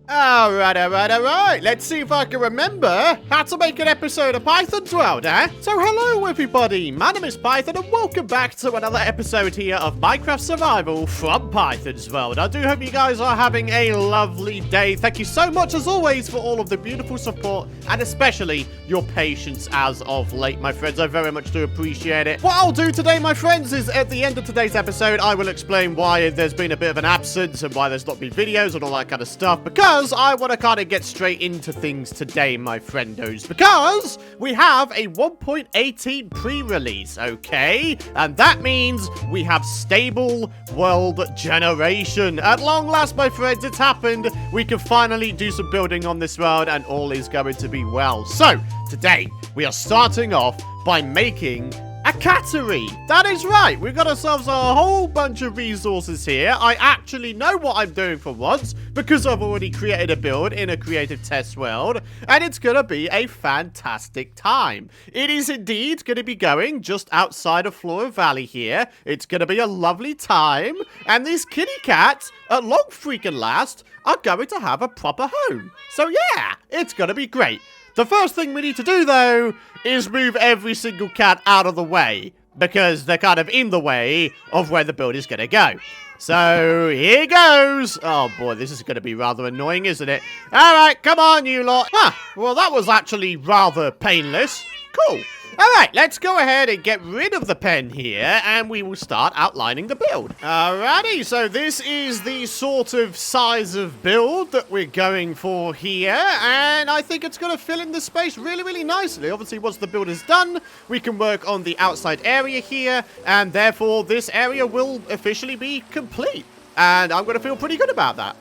Alright. Let's see if I can remember how to make an episode of Python's World, eh? So hello everybody, my name is Python and welcome back to another episode here of Minecraft Survival from Python's World. I do hope you guys are having a lovely day. Thank you so much as always for all of the beautiful support and especially your patience as of late, my friends. I very much do appreciate it. What I'll do today, my friends, is at the end of today's episode, I will explain why there's been a bit of an absence and why there's not been videos and all that kind of stuff, because I want to kind of get straight into things today, my friendos, because we have a 1.18 pre-release, okay? And that means we have stable world generation. At long last, my friends, it's happened. We can finally do some building on this world and all is going to be well. So, today, we are starting off by making a Cattery. That is right. We've got ourselves a whole bunch of resources here. I actually know what I'm doing for once because I've already created a build in a creative test world and it's going to be a fantastic time. It is indeed going to be going just outside of Flora Valley here. It's going to be a lovely time and these kitty cats, at long freaking last, are going to have a proper home. So yeah, it's going to be great. The first thing we need to do, though, is move every single cat out of the way, because they're kind of in the way of where the build is going to go. So, here goes. Oh, boy, this is going to be rather annoying, isn't it? All right, come on, you lot. Well, that was actually rather painless. Cool. All right, let's go ahead and get rid of the pen here, and we will start outlining the build. Alrighty, so this is the sort of size of build that we're going for here, and I think it's going to fill in the space really, really nicely. Obviously, once the build is done, we can work on the outside area here, and therefore, this area will officially be complete. And I'm going to feel pretty good about that.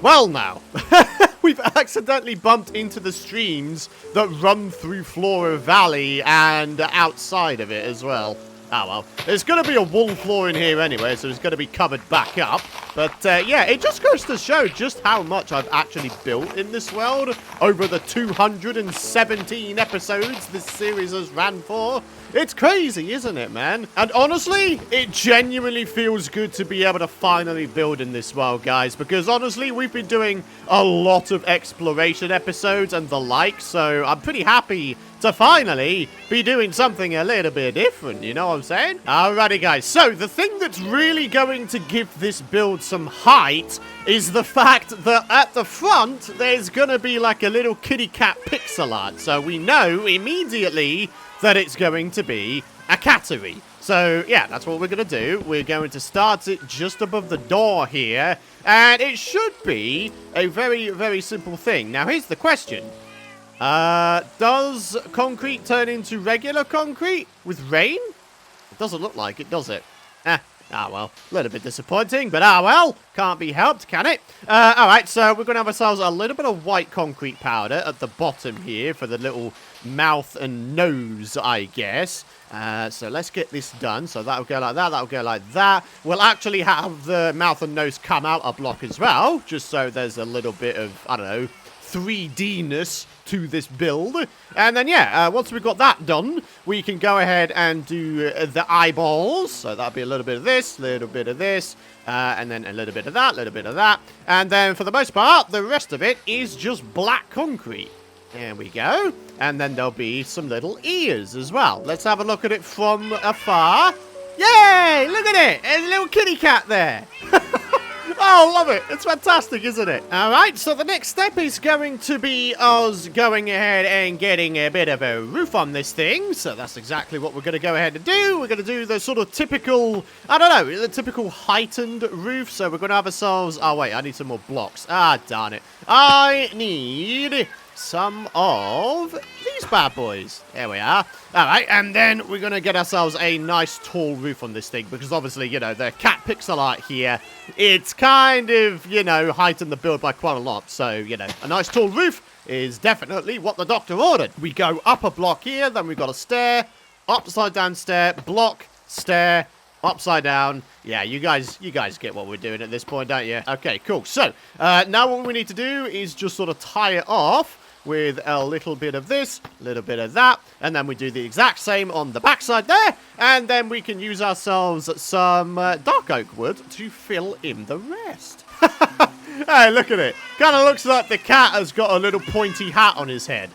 Well now. We've accidentally bumped into the streams that run through Flora Valley and outside of it as well. Oh well, there's going to be a wool floor in here anyway, so it's going to be covered back up. But yeah, it just goes to show just how much I've actually built in this world over the 217 episodes this series has ran for. It's crazy, isn't it, man? And honestly, it genuinely feels good to be able to finally build in this world, guys, because honestly, we've been doing a lot of exploration episodes and the like, so I'm pretty happy to finally be doing something a little bit different, you know what I'm saying? Alrighty, guys, so the thing that's really going to give this build some height is the fact that at the front, there's gonna be like a little kitty cat pixel art, so we know immediately that it's going to be a Cattery. So, yeah, that's what we're going to do. We're going to start it just above the door here, and it should be a very, very simple thing. Now, here's the question. Does concrete turn into regular concrete with rain? It doesn't look like it, does it? Well, a little bit disappointing, but well, can't be helped, can it? Alright, so we're going to have ourselves a little bit of white concrete powder at the bottom here for the little mouth and nose, I guess. So let's get this done. So that'll go like that, that'll go like that. We'll actually have the mouth and nose come out a block as well, just so there's a little bit of, I don't know, 3D-ness to this build. And then, yeah, once we've got that done, we can go ahead and do the eyeballs. So that'll be a little bit of this, and then a little bit of that, little bit of that. And then, for the most part, the rest of it is just black concrete. There we go. And then there'll be some little ears as well. Let's have a look at it from afar. Yay! Look at it! There's a little kitty cat there. Oh, love it. It's fantastic, isn't it? All right, so the next step is going to be us going ahead and getting a bit of a roof on this thing. So that's exactly what we're going to go ahead and do. We're going to do the sort of typical, I don't know, the typical heightened roof. So we're going to have ourselves, oh, wait, I need some more blocks. Darn it. I need some of these bad boys. There we are. All right, and then we're going to get ourselves a nice tall roof on this thing because obviously, you know, the cat pixel art here, it's kind of, you know, heightened the build by quite a lot. So, you know, a nice tall roof is definitely what the doctor ordered. We go up a block here, then we've got a stair, upside down stair, block, stair, upside down. Yeah, you guys get what we're doing at this point, don't you? Okay, cool. So, now what we need to do is just sort of tie it off with a little bit of this, a little bit of that, and then we do the exact same on the backside there, and then we can use ourselves some dark oak wood to fill in the rest. Hey, look at it. Kind of looks like the cat has got a little pointy hat on his head.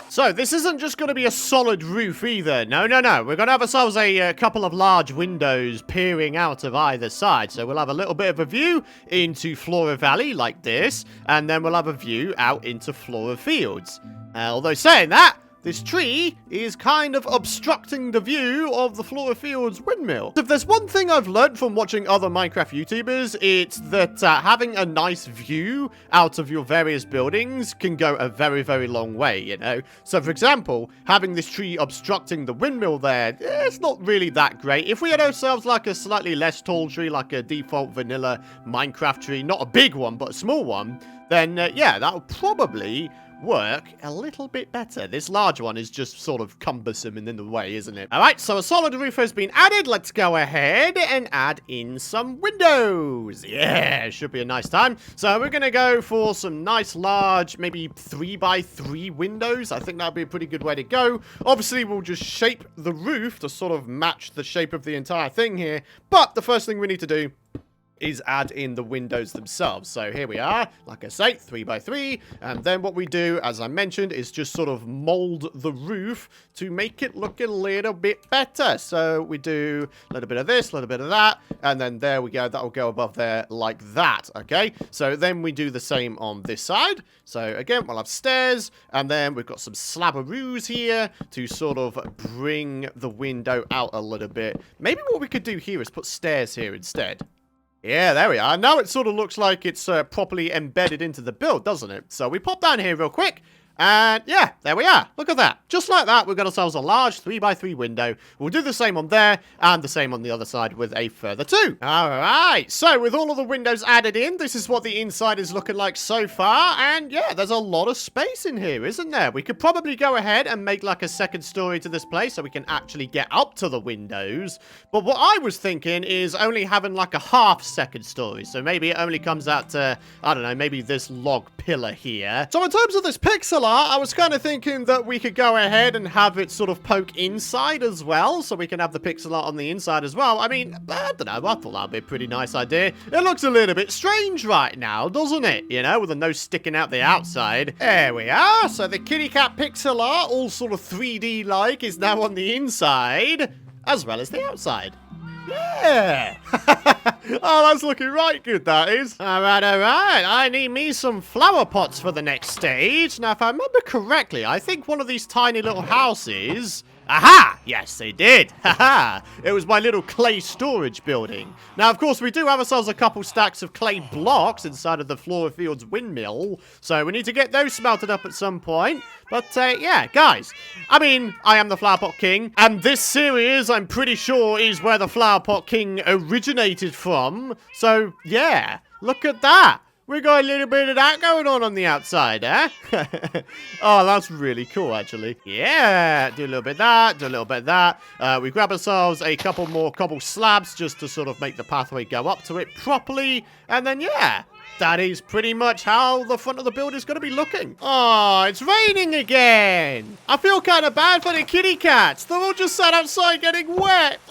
So, this isn't just going to be a solid roof either. No. We're going to have ourselves a couple of large windows peering out of either side. So, we'll have a little bit of a view into Flora Valley like this. And then we'll have a view out into Flora Fields. Although saying that, this tree is kind of obstructing the view of the Flora Fields windmill. If there's one thing I've learned from watching other Minecraft YouTubers, it's that having a nice view out of your various buildings can go a very, very long way, you know? So, for example, having this tree obstructing the windmill there, it's not really that great. If we had ourselves like a slightly less tall tree, like a default vanilla Minecraft tree, not a big one, but a small one, then, yeah, that would probably work a little bit better. This large one is just sort of cumbersome and in the way, isn't it? Alright, so a solid roof has been added. Let's go ahead and add in some windows. Yeah, should be a nice time. So we're gonna go for some nice large, maybe 3x3 windows. I think that'd be a pretty good way to go. Obviously, we'll just shape the roof to sort of match the shape of the entire thing here. But the first thing we need to do is add in the windows themselves. So here we are, like I say, 3x3, and then what we do, as I mentioned, is just sort of mold the roof to make it look a little bit better. So we do a little bit of this, a little bit of that, and then there we go, that will go above there like that, okay? So then we do the same on this side. So again, we'll have stairs, and then we've got some slabberoos here to sort of bring the window out a little bit. Maybe what we could do here is put stairs here instead. Yeah, there we are. Now it sort of looks like it's properly embedded into the build, doesn't it? So we pop down here real quick. And yeah, there we are. Look at that. Just like that, we've got ourselves a large 3x3 window. We'll do the same on there and the same on the other side with a further 2. All right. So with all of the windows added in, this is what the inside is looking like so far. And yeah, there's a lot of space in here, isn't there? We could probably go ahead and make like a second story to this place so we can actually get up to the windows. But what I was thinking is only having like a half second story. So maybe it only comes out to, I don't know, maybe this log pillar here. So in terms of this pixel, I was kind of thinking that we could go ahead and have it sort of poke inside as well, so we can have the pixel art on the inside as well. I mean, I don't know, I thought that would be a pretty nice idea. It looks a little bit strange right now, doesn't it? You know, with the nose sticking out the outside. There we are. So the kitty cat pixel art, all sort of 3D-like, is now on the inside, as well as the outside. Yeah! Oh, that's looking right good, that is. Alright. I need me some flower pots for the next stage. Now, if I remember correctly, I think one of these tiny little houses... Aha! Yes, they did. Haha! It was my little clay storage building. Now, of course, we do have ourselves a couple stacks of clay blocks inside of the Flora Fields windmill, so we need to get those smelted up at some point. But, yeah, guys, I mean, I am the Flower Pot King, and this series, I'm pretty sure, is where the Flower Pot King originated from. So, yeah, look at that. We got a little bit of that going on the outside, eh? Oh, that's really cool, actually. Yeah, do a little bit of that, do a little bit of that. We grab ourselves a couple more cobble slabs just to sort of make the pathway go up to it properly. And then, yeah, that is pretty much how the front of the build is going to be looking. Oh, it's raining again. I feel kind of bad for the kitty cats. They're all just sat outside getting wet.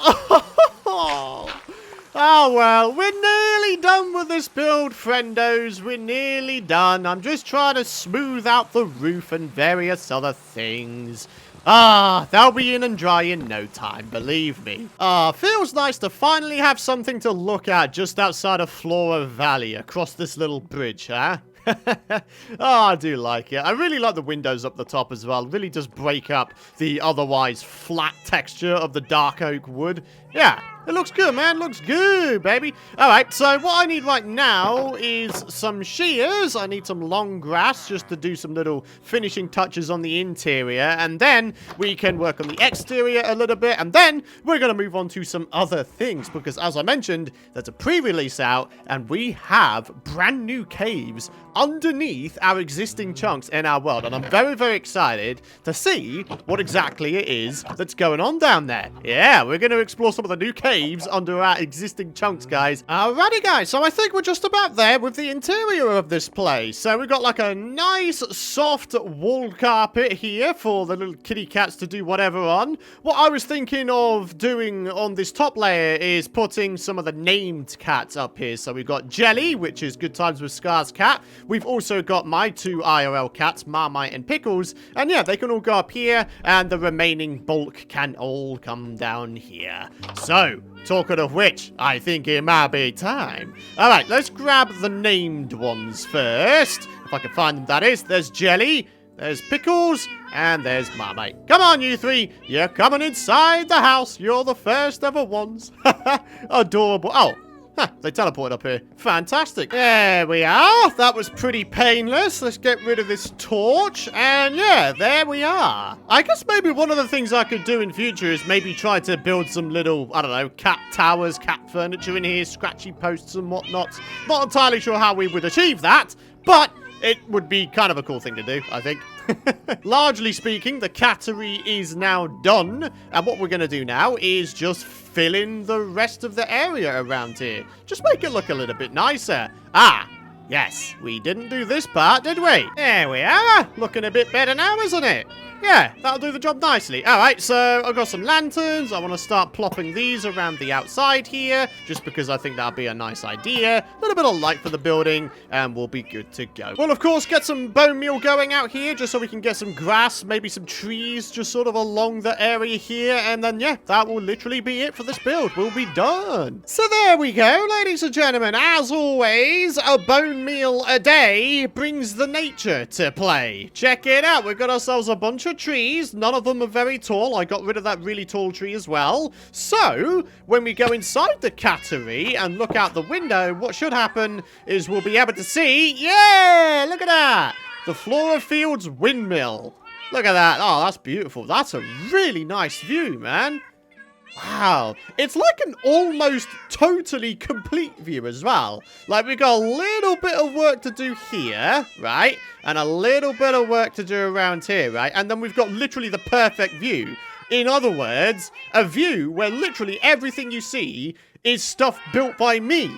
Oh, well, we're nearly done with this build, friendos. We're nearly done. I'm just trying to smooth out the roof and various other things. They'll be in and dry in no time, believe me. Feels nice to finally have something to look at just outside of Flora Valley across this little bridge, huh? I do like it. I really like the windows up the top as well. Really does break up the otherwise flat texture of the dark oak wood. Yeah, it looks good, man. Looks good, baby. All right, so what I need right now is some shears. I need some long grass just to do some little finishing touches on the interior. And then we can work on the exterior a little bit. And then we're going to move on to some other things. Because as I mentioned, there's a pre-release out. And we have brand new caves underneath our existing chunks in our world. And I'm very, very excited to see what exactly it is that's going on down there. Yeah, we're going to explore some of the new caves caves under our existing chunks, guys. Alrighty, guys, so I think we're just about there with the interior of this place. So we've got like a nice, soft wall carpet here for the little kitty cats to do whatever on. What I was thinking of doing on this top layer is putting some of the named cats up here. So we've got Jelly, which is Good Times with Scar's cat. We've also got my 2 IRL cats, Marmite and Pickles. And yeah, they can all go up here, and the remaining bulk can all come down here. So, talking of which, I think it might be time. Alright, let's grab the named ones first. If I can find them, that is. There's Jelly, there's Pickles, and there's Marmite. Come on, you 3. You're coming inside the house. You're the first ever ones. Adorable. Oh. Huh, they teleported up here. Fantastic. There we are. That was pretty painless. Let's get rid of this torch. And yeah, there we are. I guess maybe one of the things I could do in future is maybe try to build some little, I don't know, cat towers, cat furniture in here, scratchy posts and whatnot. Not entirely sure how we would achieve that, but it would be kind of a cool thing to do, I think. Largely speaking, the cattery is now done. And what we're going to do now is just fill in the rest of the area around here. Just make it look a little bit nicer. Ah, yes, we didn't do this part, did we? There we are. Looking a bit better now, isn't it? Yeah, that'll do the job nicely. Alright, so I've got some lanterns. I want to start plopping these around the outside here, just because I think that'll be a nice idea. A little bit of light for the building, and we'll be good to go. We'll, of course, get some bone meal going out here, just so we can get some grass, maybe some trees, just sort of along the area here. And then, yeah, that will literally be it for this build. We'll be done. So there we go, ladies and gentlemen. As always, a bone meal a day brings the nature to play. Check it out. We've got ourselves a bunch of trees. None of them are very tall. I got rid of that really tall tree as well. So, when we go inside the cattery and look out the window, what should happen is we'll be able to see, yeah, look at that, the Flora Fields windmill. Look at that. Oh, that's beautiful. That's a really nice view, man. Wow, it's like an almost totally complete view as well. Like, we've got a little bit of work to do here, right? And a little bit of work to do around here, right? And then we've got literally the perfect view. In other words, a view where literally everything you see is stuff built by me.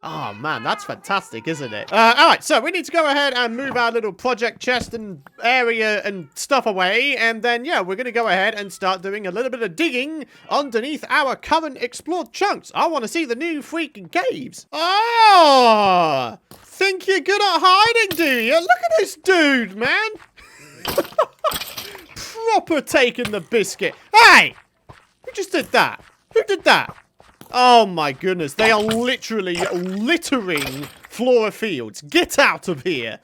Oh, man, that's fantastic, isn't it? Alright, so we need to go ahead and move our little project chest and area and stuff away. And then, yeah, we're going to go ahead and start doing a little bit of digging underneath our current explored chunks. I want to see the new freaking caves. Oh! Think you're good at hiding, do you? Look at this dude, man. Proper taking the biscuit. Hey! Who just did that? Who did that? Oh my goodness, they are literally littering Flora Fields. Get out of here.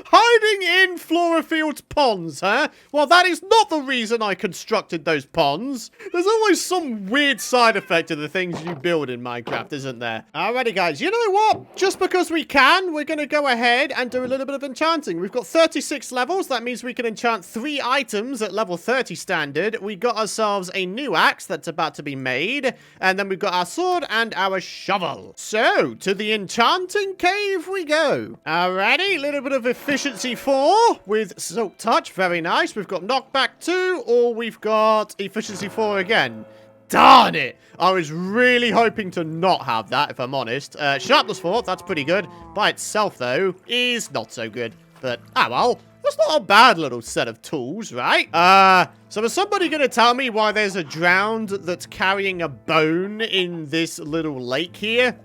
Hiding in Flora Fields ponds, huh? Well, that is not the reason I constructed those ponds. There's always some weird side effect to the things you build in Minecraft, isn't there? Alrighty, guys, you know what? Just because we can, we're going to go ahead and do a little bit of enchanting. We've got 36 levels. That means we can enchant 3 items at level 30 standard. We got ourselves a new axe that's about to be made. And then we've got our sword and our shovel. So, to the Enchanting Cave we go. Alrighty, a little bit of efficiency 4 with silk touch. Very nice. We've got knockback 2, or we've got efficiency 4 again. Darn it! I was really hoping to not have that, if I'm honest. Sharpness 4, that's pretty good. By itself, though, is not so good. But, ah well, that's not a bad little set of tools, right? So is somebody going to tell me why there's a drowned that's carrying a bone in this little lake here?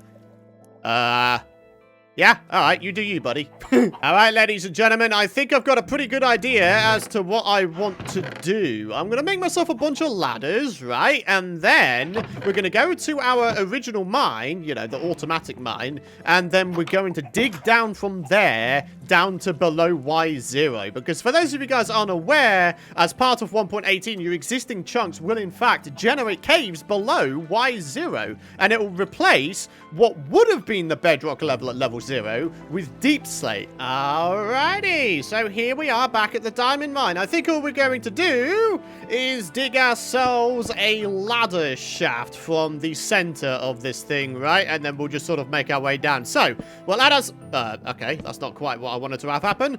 Yeah, alright, you do you, buddy. Alright, ladies and gentlemen, I think I've got a pretty good idea as to what I want to do. I'm going to make myself a bunch of ladders, right? And then we're going to go to our original mine, you know, the automatic mine, and then we're going to dig down from there down to below Y0. Because for those of you guys unaware, as part of 1.18, your existing chunks will in fact generate caves below Y0. And it will replace what would have been the bedrock level at level 0 with deep slate. Alrighty, so here we are back at the diamond mine. I think all we're going to do is dig ourselves a ladder shaft from the center of this thing, right? And then we'll just sort of make our way down. So, we'll add us... okay, that's not quite what I wanted to have happen.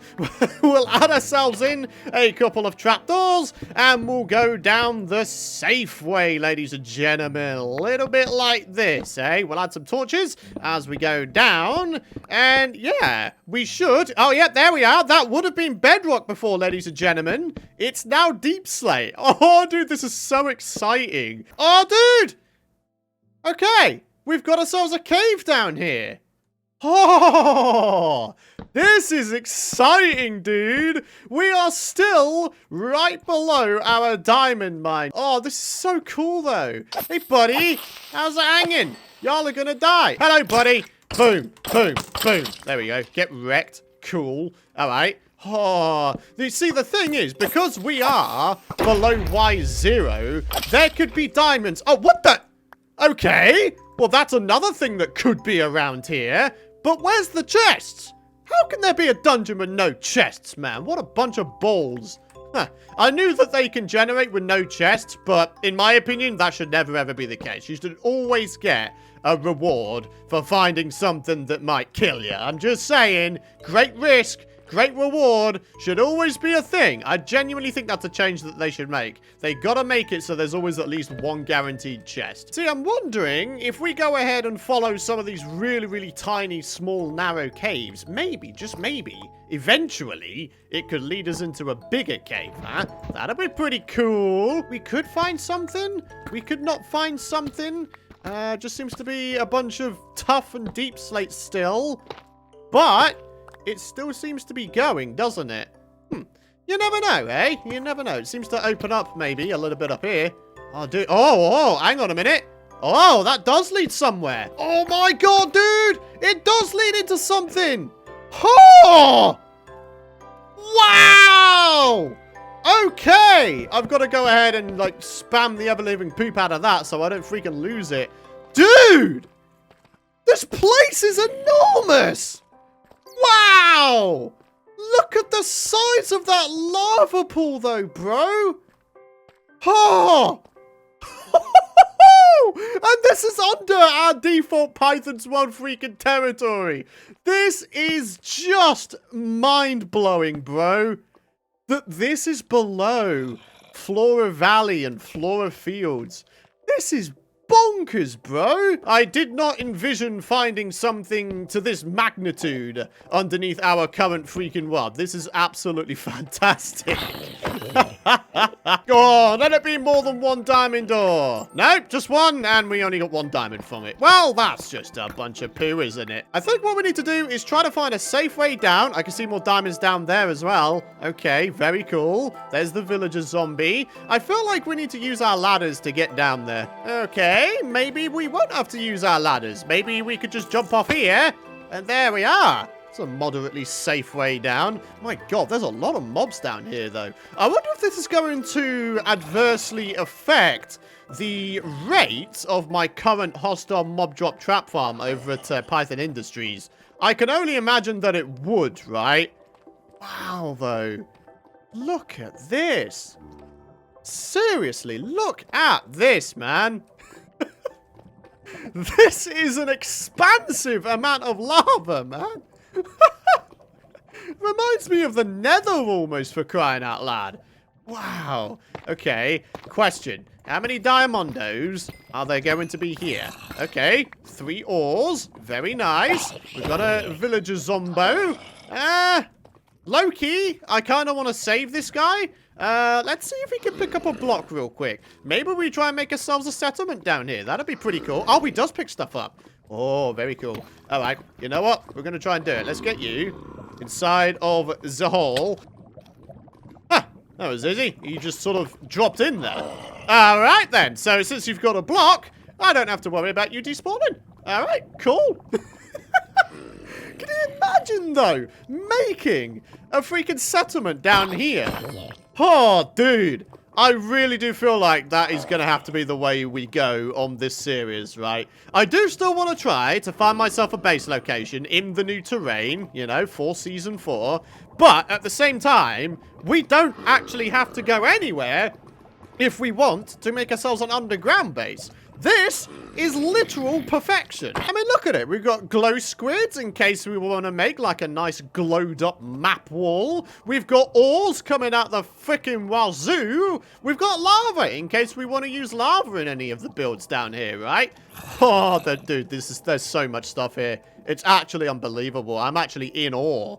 We'll add ourselves in a couple of trapdoors, and we'll go down the safe way, ladies and gentlemen. A little bit like this, eh? We'll add some torches as we go down, and yeah, we should... Oh, yeah, there we are. That would have been bedrock before, ladies and gentlemen. It's now deep slate. Oh, dude, this is so exciting. Oh, dude! Okay, we've got ourselves a cave down here. Oh, this is exciting, dude. We are still right below our diamond mine. Oh, this is so cool, though. Hey, buddy, how's it hanging? Y'all are gonna die. Hello, buddy. Boom, boom, boom. There we go. Get wrecked. Cool. All right. Oh, you see, the thing is, because we are below Y0, there could be diamonds. Oh, what the? Okay. Well, that's another thing that could be around here. But where's the chests? How can there be a dungeon with no chests, man? What a bunch of balls. Huh. I knew that they can generate with no chests, but in my opinion, that should never ever be the case. You should always get a reward for finding something that might kill you. I'm just saying, great risk, great reward should always be a thing. I genuinely think that's a change that they should make. They gotta make it so there's always at least one guaranteed chest. See, I'm wondering if we go ahead and follow some of these really, really tiny, small, narrow caves, maybe, just maybe, eventually, it could lead us into a bigger cave, huh? That'd be pretty cool. We could find something. We could not find something. Just seems to be a bunch of tough and deep slate still. But it still seems to be going, doesn't it? You never know, eh? You never know. It seems to open up maybe a little bit up here. Oh, hang on a minute. Oh, that does lead somewhere. Oh my god, dude! It does lead into something! Oh! Wow! Okay! I've got to go ahead and, like, spam the ever-living poop out of that so I don't freaking lose it. Dude! This place is enormous! Wow! Look at the size of that lava pool, though, bro! Oh! And this is under our default Python's World freaking territory. This is just mind-blowing, bro. That this is below Flora Valley and Flora Fields. This is bonkers, bro. I did not envision finding something to this magnitude underneath our current freaking world. This is absolutely fantastic. Oh, let it be more than one diamond ore. Nope, just one, and we only got one diamond from it. Well, that's just a bunch of poo, isn't it? I think what we need to do is try to find a safe way down. I can see more diamonds down there as well. Okay, very cool. There's the villager zombie. I feel like we need to use our ladders to get down there. Okay, maybe we won't have to use our ladders. Maybe we could just jump off here, and there we are. It's a moderately safe way down. My god, there's a lot of mobs down here, though. I wonder if this is going to adversely affect the rate of my current hostile mob drop trap farm over at Python Industries. I can only imagine that it would, right? Wow, though. Look at this. Seriously, look at this, man. This is an expansive amount of lava, man. Reminds me of the Nether almost, for crying out loud. Wow. Okay. Question. How many diamondos are there going to be here? Okay. 3 ores. Very nice. We've got a villager zombo. Loki, I kind of want to save this guy. Let's see if we can pick up a block real quick. Maybe we try and make ourselves a settlement down here. That'd be pretty cool. Oh, he does pick stuff up. Oh, very cool. All right. You know what? We're going to try and do it. Let's get you inside of the hole. Ah, that was easy. You just sort of dropped in there. All right, then. So since you've got a block, I don't have to worry about you despawning. All right, cool. Can you imagine, though, making a freaking settlement down here? Oh, dude. I really do feel like that is going to have to be the way we go on this series, right? I do still want to try to find myself a base location in the new terrain, you know, for Season 4. But at the same time, we don't actually have to go anywhere if we want to make ourselves an underground base. This is literal perfection. I mean, look at it. We've got glow squids in case we want to make like a nice glowed up map wall. We've got ores coming out the freaking wazoo. We've got lava in case we want to use lava in any of the builds down here, right? Oh, dude, there's so much stuff here. It's actually unbelievable. I'm actually in awe.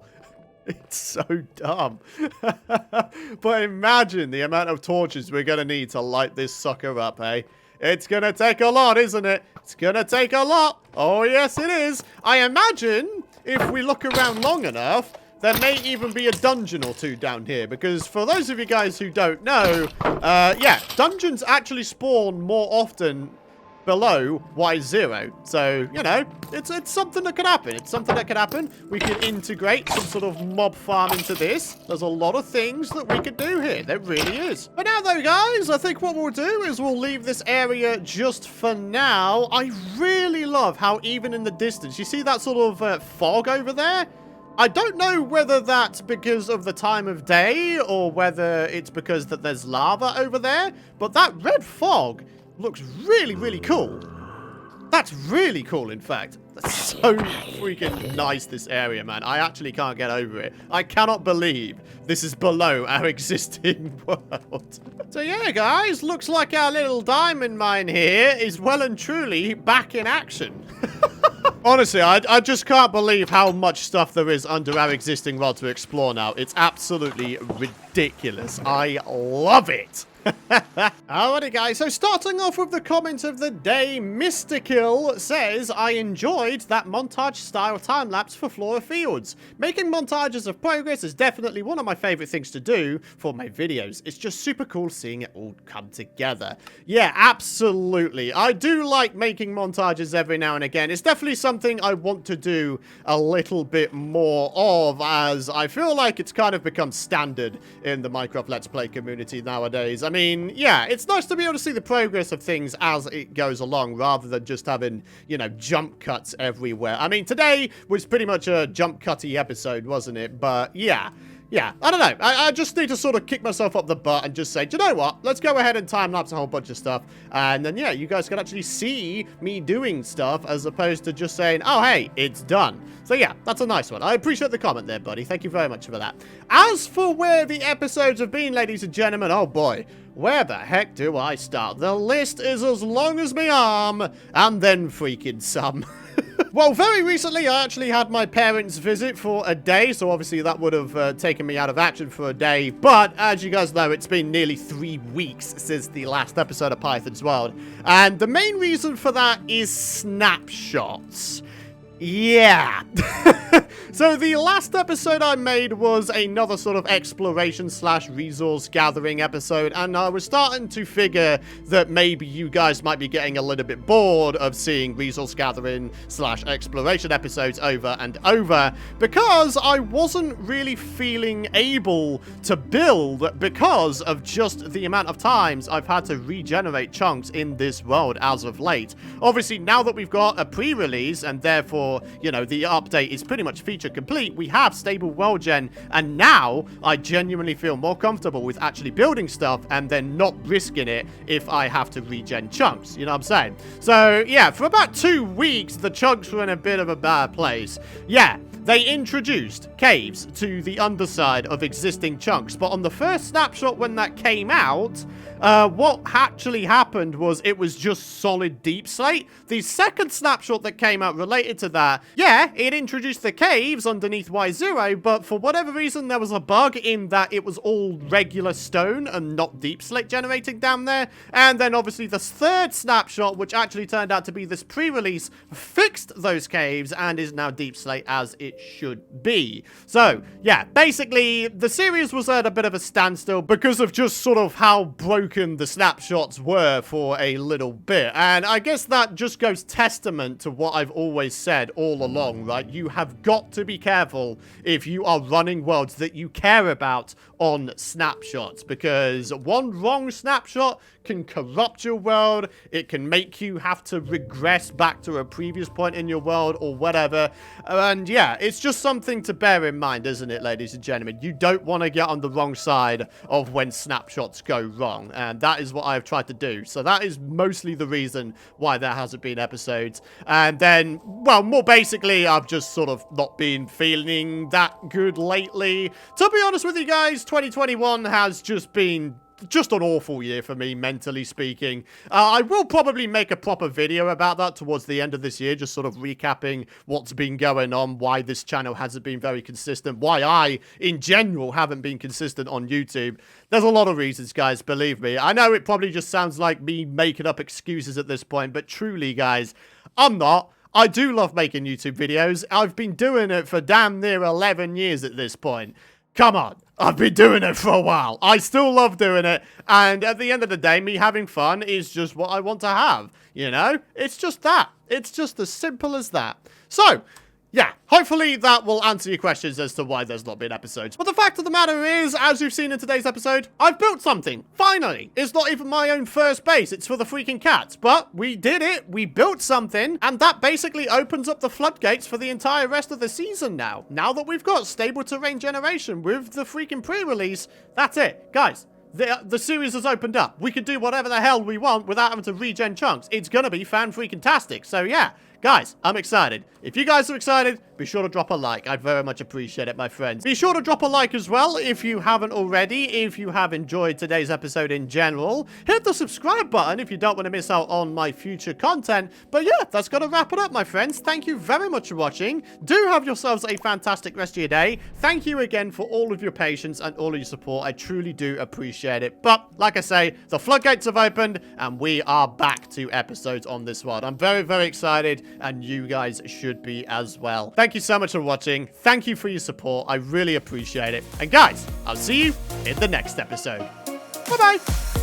It's so dumb. But imagine the amount of torches we're going to need to light this sucker up, eh? It's gonna take a lot, isn't it? It's gonna take a lot. Oh, yes, it is. I imagine if we look around long enough, there may even be a dungeon or two down here. Because for those of you guys who don't know, yeah, dungeons actually spawn more often below Y0. So, you know, it's something that could happen. It's something that could happen. We could integrate some sort of mob farm into this. There's a lot of things that we could do here. There really is. But now, though, guys, I think what we'll do is we'll leave this area just for now. I really love how even in the distance, you see that sort of fog over there? I don't know whether that's because of the time of day or whether it's because that there's lava over there, but that red fog looks really, really cool. That's really cool, in fact. That's so freaking nice, this area, man. I actually can't get over it. I cannot believe this is below our existing world. So yeah, guys, looks like our little diamond mine here is well and truly back in action. Honestly, I just can't believe how much stuff there is under our existing world to explore now. It's absolutely ridiculous. I love it. Alrighty, guys, so starting off with the comment of the day, Mystical says, I enjoyed that montage-style time-lapse for Flora Fields. Making montages of progress is definitely one of my favorite things to do for my videos. It's just super cool seeing it all come together. Yeah, absolutely. I do like making montages every now and again. It's definitely something I want to do a little bit more of, as I feel like it's kind of become standard in the Minecraft Let's Play community nowadays. I mean, yeah, it's nice to be able to see the progress of things as it goes along, rather than just having, you know, jump cuts everywhere. I mean, today was pretty much a jump cutty episode, wasn't it? But yeah, I don't know. I just need to sort of kick myself up the butt and just say, do you know what? Let's go ahead and time-lapse a whole bunch of stuff. And then, yeah, you guys can actually see me doing stuff as opposed to just saying, oh, hey, it's done. So, yeah, that's a nice one. I appreciate the comment there, buddy. Thank you very much for that. As for where the episodes have been, ladies and gentlemen, oh, boy. Where the heck do I start? The list is as long as my arm, and then freaking some. Well, very recently, I actually had my parents visit for a day, so obviously that would have taken me out of action for a day. But as you guys know, it's been nearly 3 weeks since the last episode of Python's World. And the main reason for that is snapshots. Yeah. So the last episode I made was another sort of exploration / resource gathering episode, and I was starting to figure that maybe you guys might be getting a little bit bored of seeing resource gathering / exploration episodes over and over, because I wasn't really feeling able to build because of just the amount of times I've had to regenerate chunks in this world as of late. Obviously, now that we've got a pre-release and therefore, you know, the update is pretty much feature complete, we have stable world gen, and now I genuinely feel more comfortable with actually building stuff and then not risking it if I have to regen chunks, you know what I'm saying? So yeah, for about 2 weeks the chunks were in a bit of a bad place. Yeah, they introduced caves to the underside of existing chunks, but on the first snapshot when that came out, what actually happened was it was just solid deep slate. The second snapshot that came out related to that, yeah, it introduced the caves underneath Y0, but for whatever reason there was a bug in that it was all regular stone and not deep slate generating down there. And then obviously the third snapshot, which actually turned out to be this pre-release, fixed those caves and is now deep slate as it should be. So, yeah, basically, the series was at a bit of a standstill because of just sort of how broken the snapshots were for a little bit. And I guess that just goes testament to what I've always said all along, right? You have got to be careful if you are running worlds that you care about on snapshots, because one wrong snapshot can corrupt your world. It can make you have to regress back to a previous point in your world or whatever. And yeah, it's just something to bear in mind, isn't it, ladies and gentlemen? You don't want to get on the wrong side of when snapshots go wrong, and that is what I've tried to do. So that is mostly the reason why there hasn't been episodes. And then, well, more basically, I've just sort of not been feeling that good lately. To be honest with you guys, 2021 has just been just an awful year for me, mentally speaking. I will probably make a proper video about that towards the end of this year, just sort of recapping what's been going on, why this channel hasn't been very consistent, why I, in general, haven't been consistent on YouTube. There's a lot of reasons, guys, believe me. I know it probably just sounds like me making up excuses at this point, but truly, guys, I'm not. I do love making YouTube videos. I've been doing it for damn near 11 years at this point. Come on, I've been doing it for a while. I still love doing it, and at the end of the day, me having fun is just what I want to have, you know? It's just that. It's just as simple as that. So, yeah, hopefully that will answer your questions as to why there's not been episodes. But the fact of the matter is, as you've seen in today's episode, I've built something. Finally. It's not even my own first base. It's for the freaking cats. But we did it. We built something. And that basically opens up the floodgates for the entire rest of the season now. Now that we've got stable terrain generation with the freaking pre-release, that's it. Guys, the series has opened up. We can do whatever the hell we want without having to regen chunks. It's gonna be fan-freaking-tastic. So yeah. Guys, I'm excited. If you guys are excited, be sure to drop a like. I'd very much appreciate it, my friends. Be sure to drop a like as well if you haven't already. If you have enjoyed today's episode in general, hit the subscribe button if you don't want to miss out on my future content. But yeah, that's going to wrap it up, my friends. Thank you very much for watching. Do have yourselves a fantastic rest of your day. Thank you again for all of your patience and all of your support. I truly do appreciate it. But like I say, the floodgates have opened and we are back to episodes on this one. I'm very, very excited, and you guys should be as well. Thank you so much for watching. Thank you for your support. I really appreciate it. And guys, I'll see you in the next episode. Bye-bye.